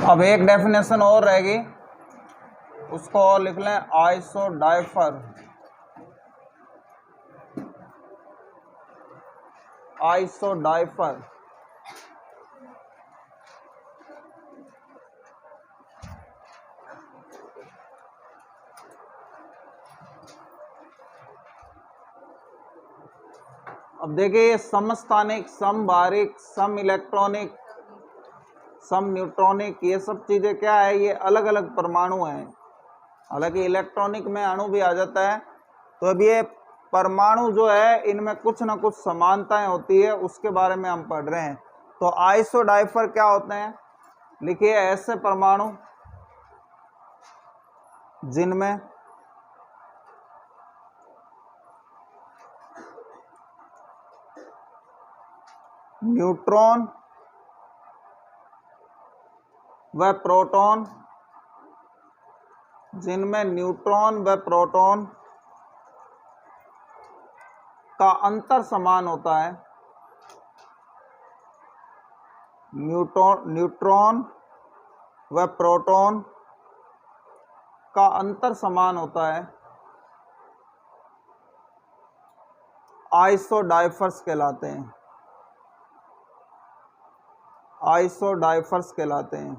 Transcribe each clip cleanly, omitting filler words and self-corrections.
अब एक डेफिनेशन और रहेगी, उसको और लिख लें, आइसोडाइफर। आइसोडाइफर अब देखिए, ये समस्थानिक, समबारिक, सम इलेक्ट्रॉनिक, सम न्यूट्रॉनिक, ये सब चीजें क्या है, ये अलग अलग परमाणु हैं। हालांकि इलेक्ट्रॉनिक में अणु भी आ जाता है। तो अब ये परमाणु जो है, इनमें कुछ ना कुछ समानताएं होती है, उसके बारे में हम पढ़ रहे हैं। तो आइसोडाइफर क्या होते हैं, लिखिए, ऐसे परमाणु जिनमें न्यूट्रॉन व प्रोटॉन, जिनमें न्यूट्रॉन व प्रोटॉन का अंतर समान होता है। न्यूट्रॉन व प्रोटॉन का अंतर समान होता है, आइसोडाइफर्स कहलाते हैं। आइसोडाइफर्स कहलाते हैं।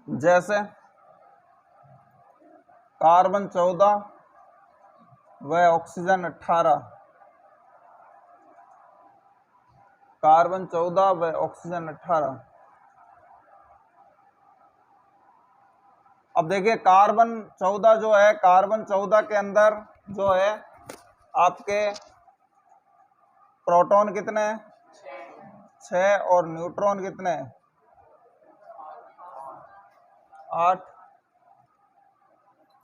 जैसे कार्बन 14 व ऑक्सीजन 18, कार्बन 14 व ऑक्सीजन 18। अब देखिए, कार्बन 14 जो है, कार्बन 14 के अंदर जो है आपके प्रोटॉन कितने हैं, 6, और न्यूट्रॉन कितने हैं, 8।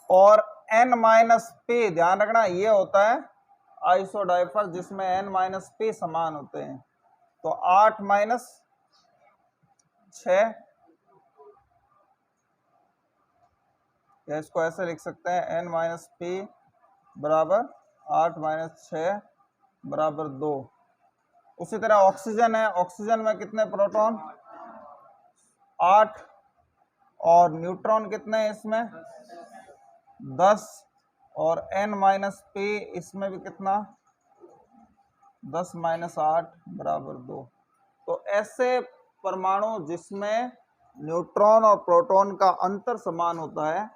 और N-P, ध्यान रखना, ये होता है आइसोडाइफर जिसमें N-P समान होते हैं। तो 8 माइनस 6, या इसको ऐसे लिख सकते हैं, N-P बराबर 8 माइनस 6 बराबर 2। उसी तरह ऑक्सीजन है, ऑक्सीजन में कितने प्रोटॉन, 8, और न्यूट्रॉन कितने हैं इसमें, 10, और N-P इसमें भी कितना, 10 माइनस 8 बराबर 2। तो ऐसे परमाणु जिसमें न्यूट्रॉन और प्रोटॉन का अंतर समान होता है,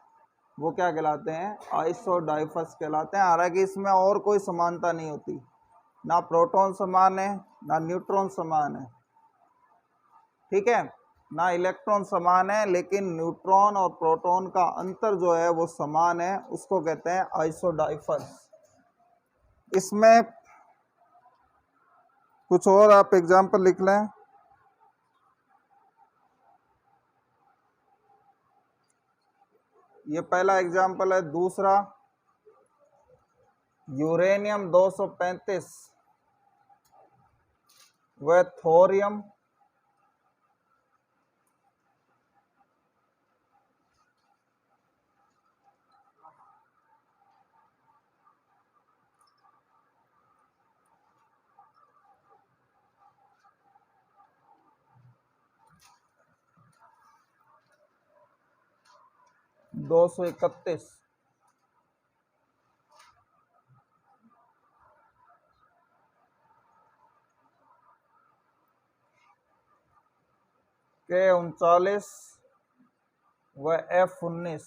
वो क्या कहलाते हैं, आइसोडाइफर्स कहलाते हैं। हालांकि इसमें और कोई समानता नहीं होती, ना प्रोटॉन समान है, ना न्यूट्रॉन समान है, ठीक है, ना इलेक्ट्रॉन समान है, लेकिन न्यूट्रॉन और प्रोटॉन का अंतर जो है वो समान है, उसको कहते हैं आइसोडाइफर्स। इसमें कुछ और आप एग्जाम्पल लिख लें। ये पहला एग्जाम्पल है। दूसरा, यूरेनियम 235 व थोरियम 231 K39 व F19।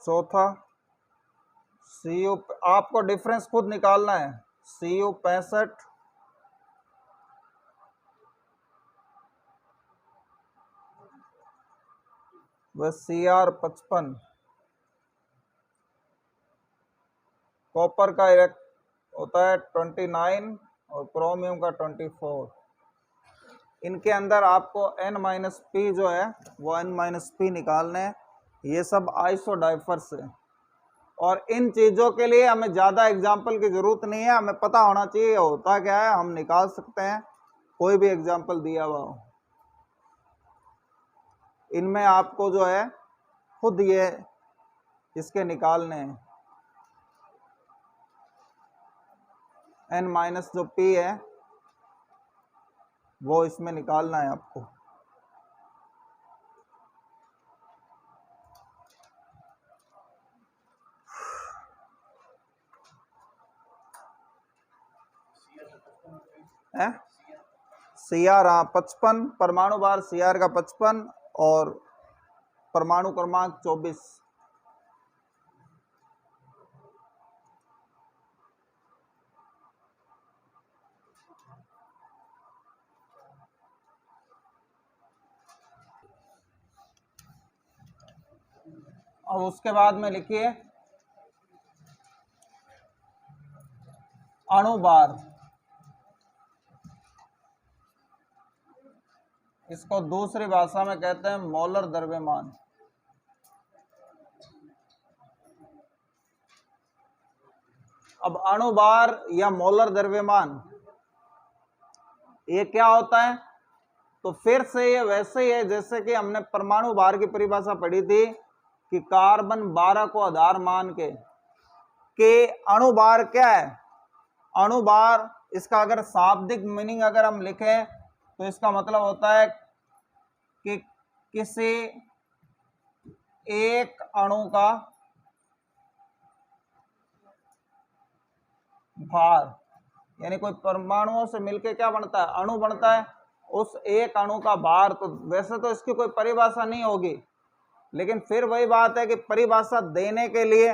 चौथा, Cu, आपको डिफरेंस खुद निकालना है, Cu 65 व Cr 55। कॉपर का होता है 29 और क्रोमियम का 24। इनके अंदर आपको N-P जो है वो N-P निकालने हैं। ये सब आइसोडाइफर्स है। और इन चीजों के लिए हमें ज्यादा एग्जाम्पल की जरूरत नहीं है, हमें पता होना चाहिए होता क्या है, हम निकाल सकते हैं कोई भी एग्जाम्पल दिया हुआ हो। इनमें आपको जो है खुद ये इसके निकालने हैं। n माइनस जो p है वो इसमें निकालना है आपको। है CR 55, परमाणु भार CR का 55 और परमाणु क्रमांक 24। अब उसके बाद में लिखिए अणुभार, इसको दूसरी भाषा में कहते हैं मोलर द्रव्यमान। अब अणुभार या मोलर द्रव्यमान ये क्या होता है? तो फिर से ये वैसे ही है जैसे कि हमने परमाणु भार की परिभाषा पढ़ी थी कि कार्बन 12 को आधार मान के अणुभार क्या है? अणुभार, इसका अगर शाब्दिक मीनिंग अगर हम लिखें तो इसका मतलब होता है कि किसी एक अणु का भार, यानी कोई परमाणुओं से मिलके क्या बनता है? अणु बनता है। उस एक अणु का भार, तो वैसे तो इसकी कोई परिभाषा नहीं होगी, लेकिन फिर वही बात है कि परिभाषा देने के लिए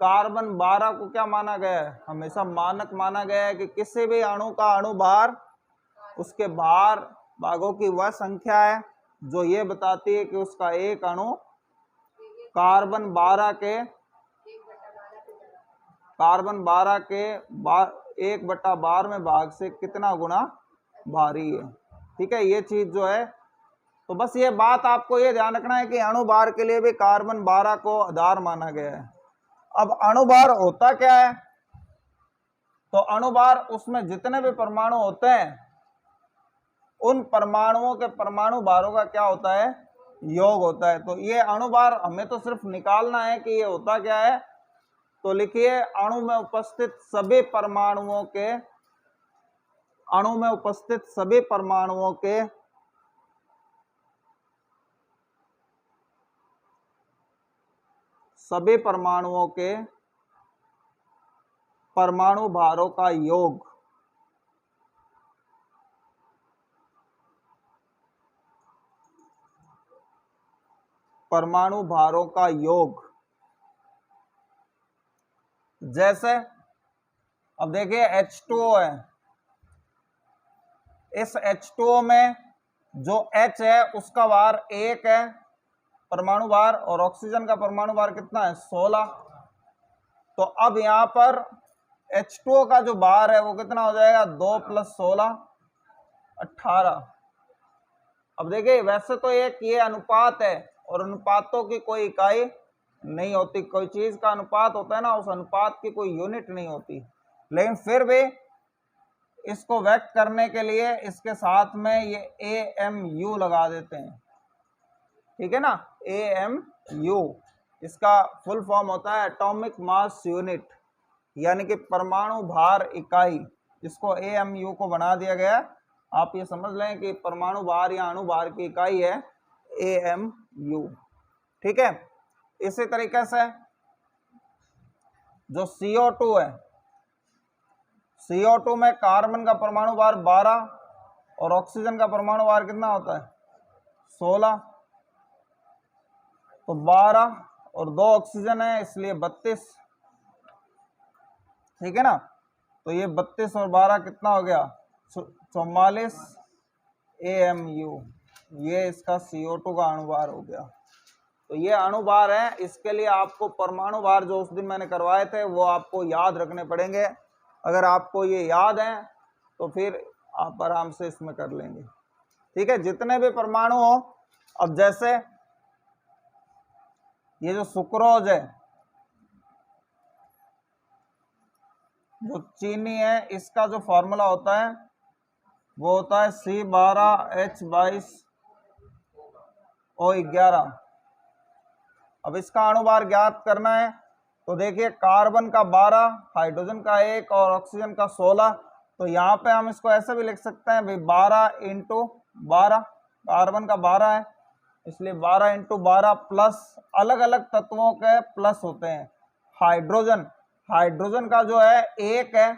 कार्बन 12 को क्या माना गया है? हमेशा मानक माना गया है कि किसी भी अणु का अणु भार उसके भार भागों की वह संख्या है जो ये बताती है कि उसका एक अणु कार्बन 12 के 1/12 में भाग से कितना गुना भारी है। ठीक है, ये चीज जो है, तो बस ये बात आपको ये ध्यान रखना है कि अणुभार के लिए भी कार्बन 12 को आधार माना गया है। अब अणुभार होता क्या है? तो अणुभार उसमें जितने भी परमाणु होते हैं उन परमाणुओं के परमाणु भारों का क्या होता है? योग होता है। तो ये अणुभार हमें तो सिर्फ निकालना है कि ये होता क्या है। तो लिखिए अणु में उपस्थित सभी परमाणुओं के परमाणु भारों का योग। परमाणु भारों का योग जैसे अब देखिए H2O है, इस H2O में जो H है उसका भार 1 है परमाणु भार, और ऑक्सीजन का परमाणु भार कितना है? 16। तो अब यहां पर H2O का जो भार है वो कितना हो जाएगा? 2 + 16 18। अब देखिए वैसे तो एक ये अनुपात है और अनुपातों की कोई इकाई नहीं होती, कोई चीज का अनुपात होता है ना, उस अनुपात की कोई यूनिट नहीं होती, लेकिन फिर भी इसको व्यक्त करने के लिए इसके साथ में ये AMU लगा देते हैं। ठीक है ना, AMU इसका फुल फॉर्म होता है एटॉमिक मास यूनिट, यानी कि परमाणु भार इकाई। इसको AMU को बना दिया गया। आप ये समझ लें कि परमाणु भार या अणु भार की इकाई है AMU। ठीक है, इसी तरीके से जो CO2 है, CO2 में कार्बन का परमाणु भार 12 और ऑक्सीजन का परमाणु भार कितना होता है? 16। तो 12 और 2 ऑक्सीजन है इसलिए 32। ठीक है ना, तो ये 32 और 12 कितना हो गया? 44 AMU। ये इसका CO2 का अणुभार हो गया। तो ये अणुभार है, इसके लिए आपको परमाणु भार जो उस दिन मैंने करवाए थे वो आपको याद रखने पड़ेंगे। अगर आपको ये याद है तो फिर आप आराम से इसमें कर लेंगे। ठीक है, जितने भी परमाणु हो, अब जैसे ये जो सुक्रोज है, जो चीनी है इसका जो फॉर्मूला होता है वो होता है C12H22O11। अब इसका अणुभार ज्ञात करना है तो देखिए कार्बन का 12, हाइड्रोजन का 1 और ऑक्सीजन का 16। तो यहाँ पे हम इसको ऐसे भी लिख सकते हैं भाई 12 × 12, कार्बन का 12 है इसलिए 12 × 12 प्लस अलग अलग तत्वों के प्लस होते हैं। हाइड्रोजन का जो है 1 है,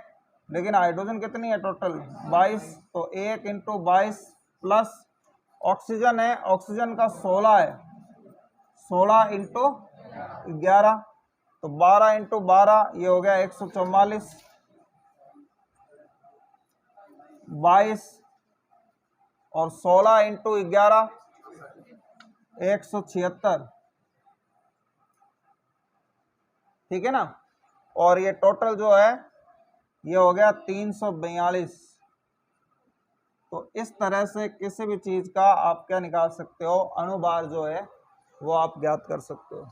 लेकिन हाइड्रोजन कितनी है टोटल 22, तो 1 × 22 प्लस ऑक्सीजन है, ऑक्सीजन का 16 है, 16 × 11, तो 12 × 12 ये हो गया 144, 22 और 16 × 11 176, ठीक है ना। और ये टोटल जो है ये हो गया 342। तो इस तरह से किसी भी चीज का आप क्या निकाल सकते हो, अणुभार जो है वो आप ज्ञात कर सकते हो।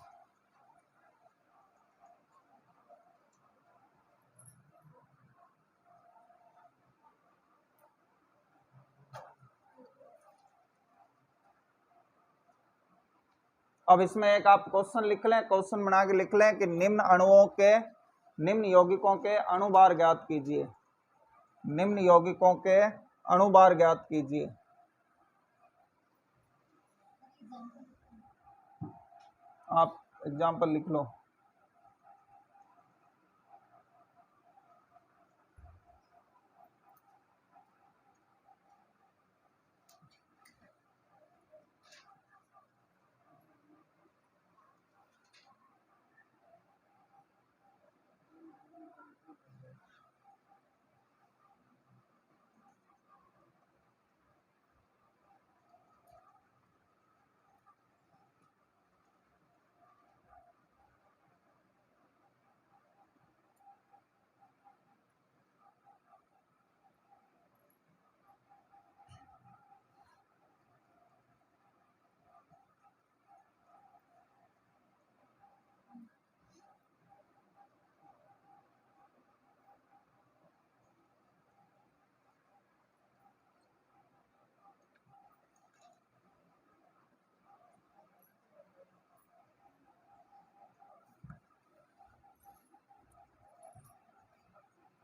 अब इसमें एक आप क्वेश्चन लिख लें, क्वेश्चन बना के लिख लें कि निम्न यौगिकों के अणुभार ज्ञात कीजिए, निम्न यौगिकों के अणुभार ज्ञात कीजिए। आप एग्जाम्पल लिख लो।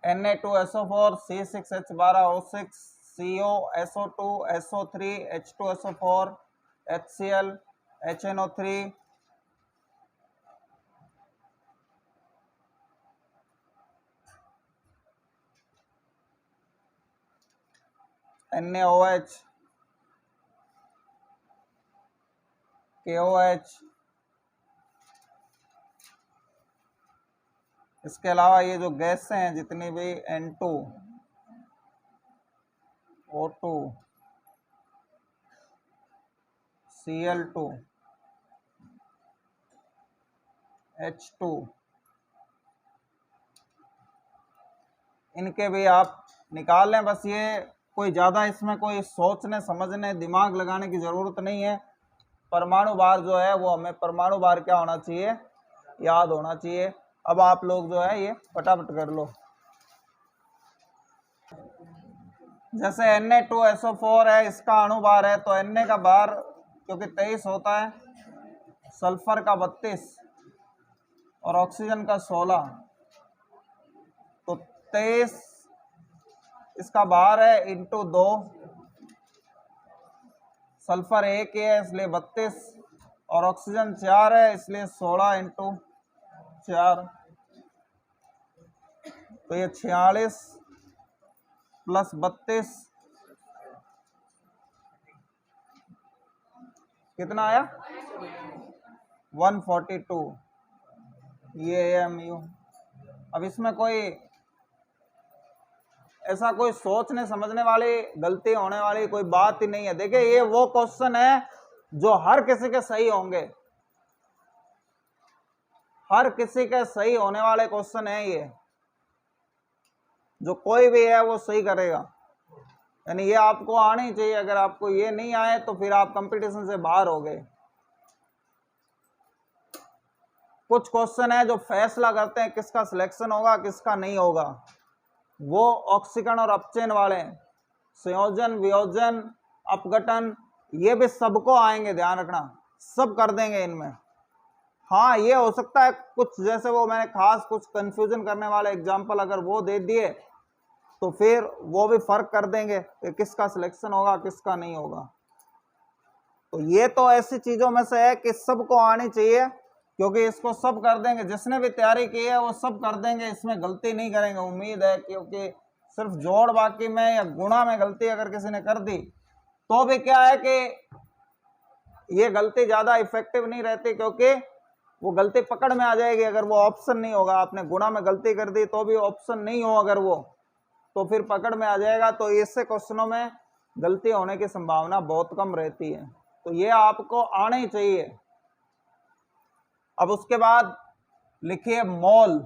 Na2SO4 C6H12O6 COSO2 SO3 H2SO4 HCl HNO3 NaOH KOH। इसके अलावा ये जो गैसें हैं जितनी भी N2 O2 Cl2 H2, इनके भी आप निकाल लें। बस ये कोई ज़्यादा इसमें कोई सोचने समझने दिमाग लगाने की ज़रूरत नहीं है। परमाणु भार जो है वो हमें परमाणु भार क्या होना चाहिए, याद होना चाहिए। अब आप लोग जो है ये फटाफट कर लो। जैसे Na2SO4 है, इसका अणुभार है तो Na का भार क्योंकि 23 होता है, सल्फर का 32 और ऑक्सीजन का 16, तो 23 इसका भार है इंटू 2, सल्फर 1 है इसलिए 32 और ऑक्सीजन 4 है इसलिए 16 × 4, तो ये 46 प्लस 32 कितना आया 142, ये AMU। अब इसमें कोई ऐसा कोई सोचने समझने वाली गलती होने वाली कोई बात ही नहीं है। देखिए ये वो क्वेश्चन है जो हर किसी के सही होंगे, हर किसी के सही होने वाले क्वेश्चन है ये, जो कोई भी है वो सही करेगा। यानी ये आपको आनी चाहिए, अगर आपको ये नहीं आए तो फिर आप कंपटीशन से बाहर हो गए। कुछ क्वेश्चन है जो फैसला करते हैं किसका सिलेक्शन होगा किसका नहीं होगा। वो ऑक्सीकरण और अपचयन वाले हैं। संयोजन, वियोजन, अपघटन, ये भी सबको आएंगे, ध्यान रखना, सब कर देंगे इनमें। हाँ, ये हो सकता है कुछ, जैसे वो मैंने खास कुछ कंफ्यूजन करने वाले एग्जाम्पल अगर वो दे दिए तो फिर वो भी फर्क कर देंगे कि किसका सिलेक्शन होगा किसका नहीं होगा। तो ये तो ऐसी चीजों में से है कि सबको आनी चाहिए, क्योंकि इसको सब कर देंगे, जिसने भी तैयारी की है वो सब कर देंगे, इसमें गलती नहीं करेंगे उम्मीद है। क्योंकि सिर्फ जोड़ बाकी में या गुणा में गलती अगर किसी ने कर दी तो भी क्या है कि ये गलती ज्यादा इफेक्टिव नहीं रहती, क्योंकि वो गलती पकड़ में आ जाएगी अगर वो ऑप्शन नहीं होगा। आपने गुणा में गलती कर दी तो भी ऑप्शन नहीं हो अगर वो, तो फिर पकड़ में आ जाएगा। तो इससे क्वेश्चनों में गलती होने की संभावना बहुत कम रहती है, तो ये आपको आना ही चाहिए। अब उसके बाद लिखिए मोल।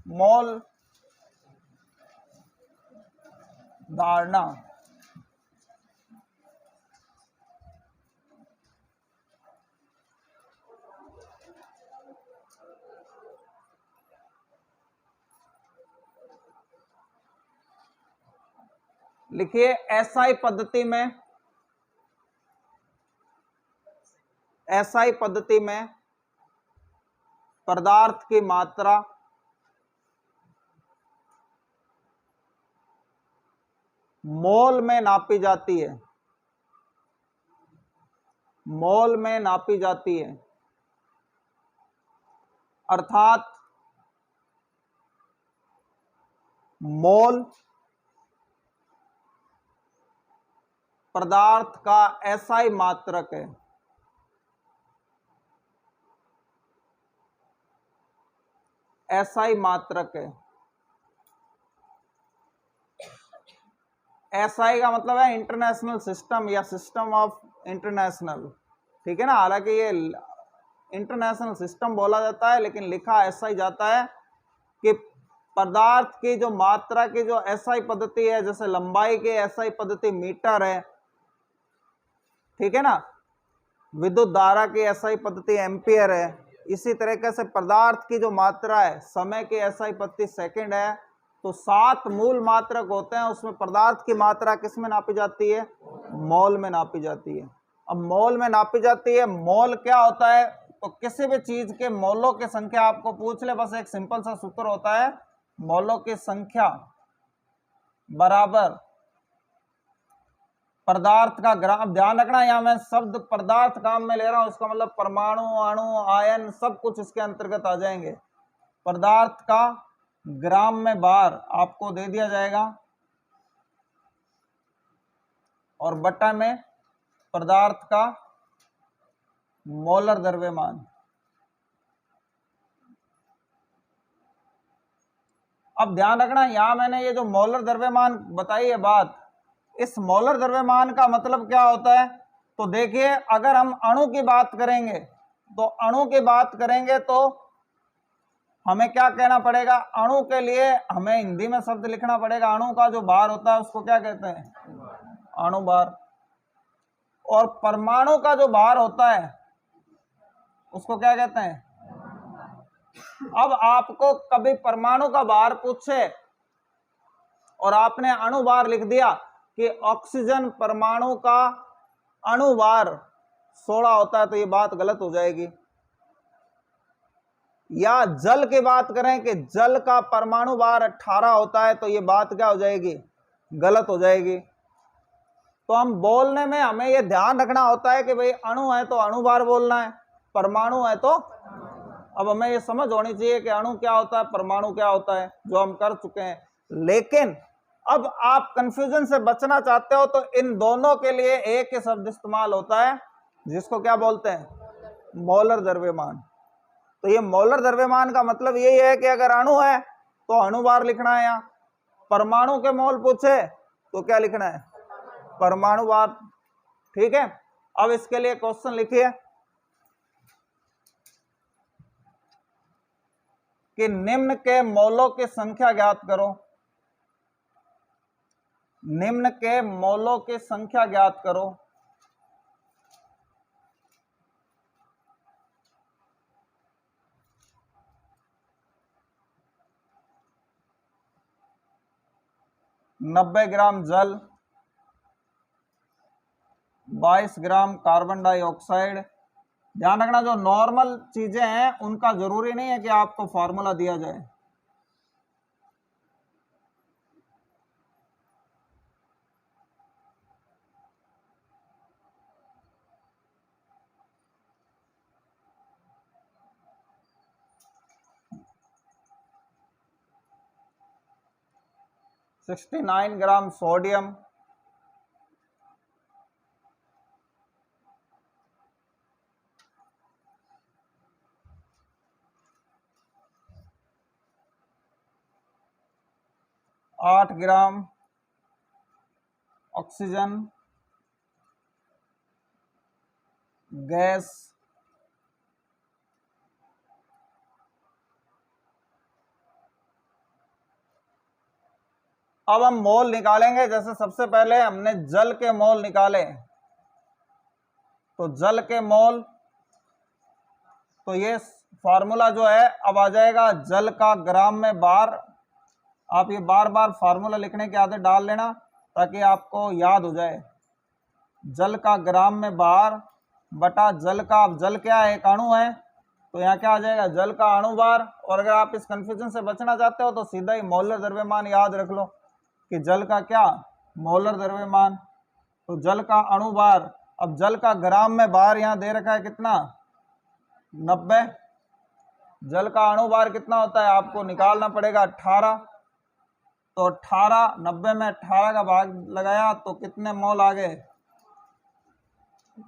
मोल धारणा, लिखिए एसआई पद्धति में, एसआई पद्धति में पदार्थ की मात्रा मोल में नापी जाती है, मोल में नापी जाती है। अर्थात मोल पदार्थ का एसआई मात्रक है। एसआई मात्रक है। एसआई का मतलब है इंटरनेशनल सिस्टम या सिस्टम ऑफ इंटरनेशनल, ठीक है ना। हालांकि ये इंटरनेशनल सिस्टम बोला जाता है लेकिन लिखा एसआई जाता है कि पदार्थ की जो मात्रा की जो एसआई पद्धति है, जैसे लंबाई की एसआई पद्धति मीटर है, ठीक है ना, विद्युत धारा की एसआई पद्धति एम्पियर है, इसी तरीके से पदार्थ की जो मात्रा है समय की एसआई पद्धति सेकंड है। तो 7 मूल मात्रक होते हैं, उसमें पदार्थ की मात्रा किस में नापी जाती है? मोल में नापी जाती है। अब मोल में नापी जाती है, मोल क्या होता है? तो किसी भी चीज के मोलों की संख्या आपको पूछ ले, बस एक सिंपल सा सूत्र होता है, मोलों की संख्या बराबर पदार्थ का ग्राम। ध्यान रखना यहां मैं शब्द पदार्थ काम में ले रहा हूं, इसका मतलब परमाणु, अणु, आयन सब कुछ इसके अंतर्गत आ जाएंगे। पदार्थ का ग्राम में बार आपको दे दिया जाएगा और बटा में पदार्थ का मोलर द्रव्यमान। अब ध्यान रखना यहां मैंने ये जो मोलर द्रव्यमान बताई है बात, इस मोलर द्रव्यमान का मतलब क्या होता है? तो देखिए, अगर हम अणु की बात करेंगे तो अणु की बात करेंगे तो हमें क्या कहना पड़ेगा? अणु के लिए हमें हिंदी में शब्द लिखना पड़ेगा। अणु का जो भार होता है उसको क्या कहते हैं? अणु भार। और परमाणु का जो भार होता है उसको क्या कहते हैं? अब आपको कभी परमाणु का भार पूछे और आपने अणु भार लिख दिया कि ऑक्सीजन परमाणु का अणु भार 16 होता है, तो ये बात गलत हो जाएगी। या जल की बात करें कि जल का परमाणु भार 18 होता है, तो ये बात क्या हो जाएगी? गलत हो जाएगी। तो हम बोलने में हमें ये ध्यान रखना होता है कि भाई अणु है तो अणु भार बोलना है, परमाणु है तो। अब हमें ये समझ होनी चाहिए कि अणु क्या होता है, परमाणु क्या होता है, जो हम कर चुके हैं। लेकिन अब आप कंफ्यूजन से बचना चाहते हो तो इन दोनों के लिए एक ही शब्द इस्तेमाल होता है, जिसको क्या बोलते हैं? मोलर द्रव्यमान। तो ये मोलर द्रव्यमान का मतलब यही है कि अगर अणु है तो अणु भार लिखना है, यहाँ परमाणु के मोल पूछे तो क्या लिखना है? परमाणु भार। ठीक है। अब इसके लिए क्वेश्चन लिखिए कि निम्न के मोलों की संख्या ज्ञात करो। निम्न के मोलों की संख्या ज्ञात करो। 90 ग्राम जल, 22 ग्राम कार्बन डाइऑक्साइड। ध्यान रखना जो नॉर्मल चीजें हैं उनका जरूरी नहीं है कि आपको फॉर्मूला दिया जाए। Sixty 69 gram sodium, 8 gram oxygen gas, अब हम मोल निकालेंगे। जैसे सबसे पहले हमने जल के मोल निकाले, तो जल के मोल, तो ये फार्मूला जो है अब आ जाएगा जल का ग्राम में बार। आप ये बार बार फार्मूला लिखने की आदत डाल लेना ताकि आपको याद हो जाए। जल का ग्राम में बार बटा जल का, अब जल क्या है, एक अणु है, तो यहाँ क्या आ जाएगा जल का अणु बार। और अगर आप इस कंफ्यूजन से बचना चाहते हो तो सीधा ही मोलर द्रव्यमान याद रख लो कि जल का क्या, मोलर द्रव्यमान, तो जल का अणु बार। अब जल का ग्राम में बार यहाँ दे रखा है कितना, 90। जल का अणु बार कितना होता है आपको निकालना पड़ेगा 18। तो 18, 90 में 18 का भाग लगाया तो कितने मोल आ गए,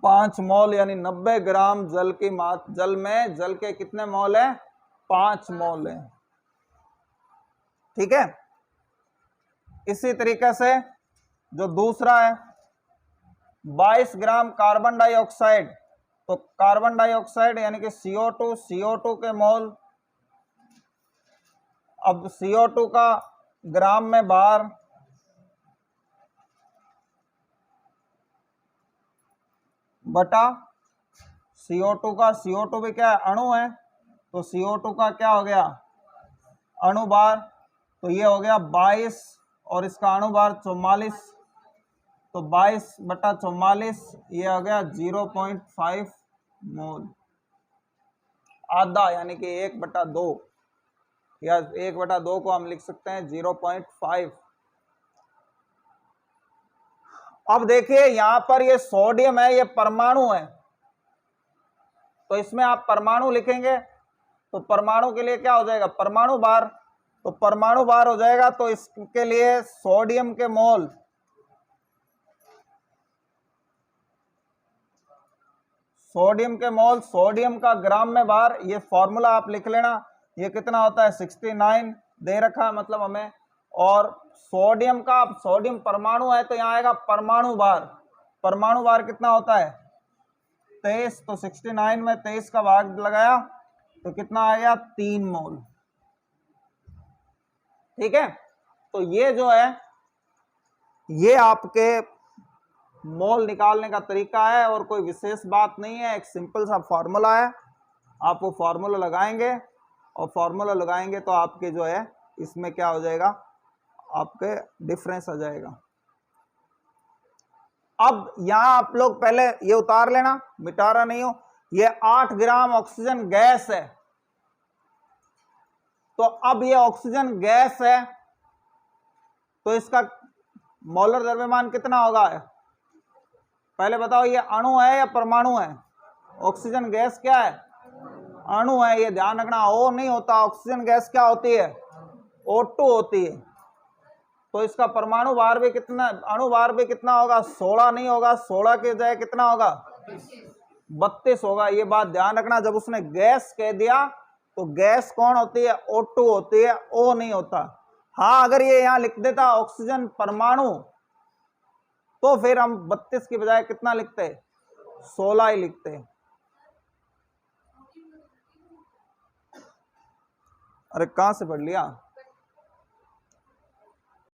5 मोल, यानी 90 ग्राम जल की जल में जल के कितने मोल है, 5 मोल है। ठीक है। इसी तरीके से जो दूसरा है 22 ग्राम कार्बन डाइऑक्साइड, तो कार्बन डाइऑक्साइड यानी कि CO2 के मोल। अब CO2 का ग्राम में बार बटा CO2 का, CO2 भी क्या है, अणु है, तो CO2 का क्या हो गया, अणु बार, तो ये हो गया 22 और इसका अणु बार 44, तो 22 बटा 44 ये हो गया 0.5 मोल, आधा, यानी कि 1/2, या 1/2 को हम लिख सकते हैं 0.5। अब देखिए यहां पर ये सोडियम है, ये परमाणु है, तो इसमें आप परमाणु लिखेंगे तो परमाणु के लिए क्या हो जाएगा, परमाणु बार, तो परमाणु बार हो जाएगा। तो इसके लिए सोडियम के मोल, सोडियम के मोल, सोडियम का ग्राम में बार, ये फॉर्मूला आप लिख लेना, ये कितना होता है 69 दे रखा है मतलब हमें। और सोडियम का, सोडियम परमाणु है तो यहाँ आएगा परमाणु बार, परमाणु बार कितना होता है 23, तो 69 में 23 का भाग लगाया तो कितना आ गया 3 मोल। ठीक है। तो ये जो है ये आपके मोल निकालने का तरीका है और कोई विशेष बात नहीं है, एक सिंपल सा फॉर्मूला है। आप वो फॉर्मूला लगाएंगे और फॉर्मूला लगाएंगे तो आपके जो है इसमें क्या हो जाएगा, आपके डिफरेंस आ जाएगा। अब यहां आप लोग पहले ये उतार लेना, मिटा रहा नहीं हो, ये 8 ग्राम ऑक्सीजन गैस है, तो अब ये ऑक्सीजन गैस है तो इसका मोलर द्रव्यमान कितना होगा, पहले बताओ ये अणु है या परमाणु है, ऑक्सीजन गैस क्या है, अणु है, ये ध्यान रखना, O नहीं होता, ऑक्सीजन गैस क्या होती है, O2 होती है। तो इसका परमाणु भार भी कितना, अणु भार भी कितना होगा, 16 नहीं होगा, 16 के जगह कितना होगा 32 होगा। ये बात ध्यान रखना, जब उसने गैस कह दिया तो गैस कौन होती है, O2 होती है, O नहीं होता। हाँ अगर ये यहां लिख देता ऑक्सीजन परमाणु तो फिर हम 32 की बजाय कितना लिखते, 16 ही लिखते। अरे कहां से पढ़ लिया।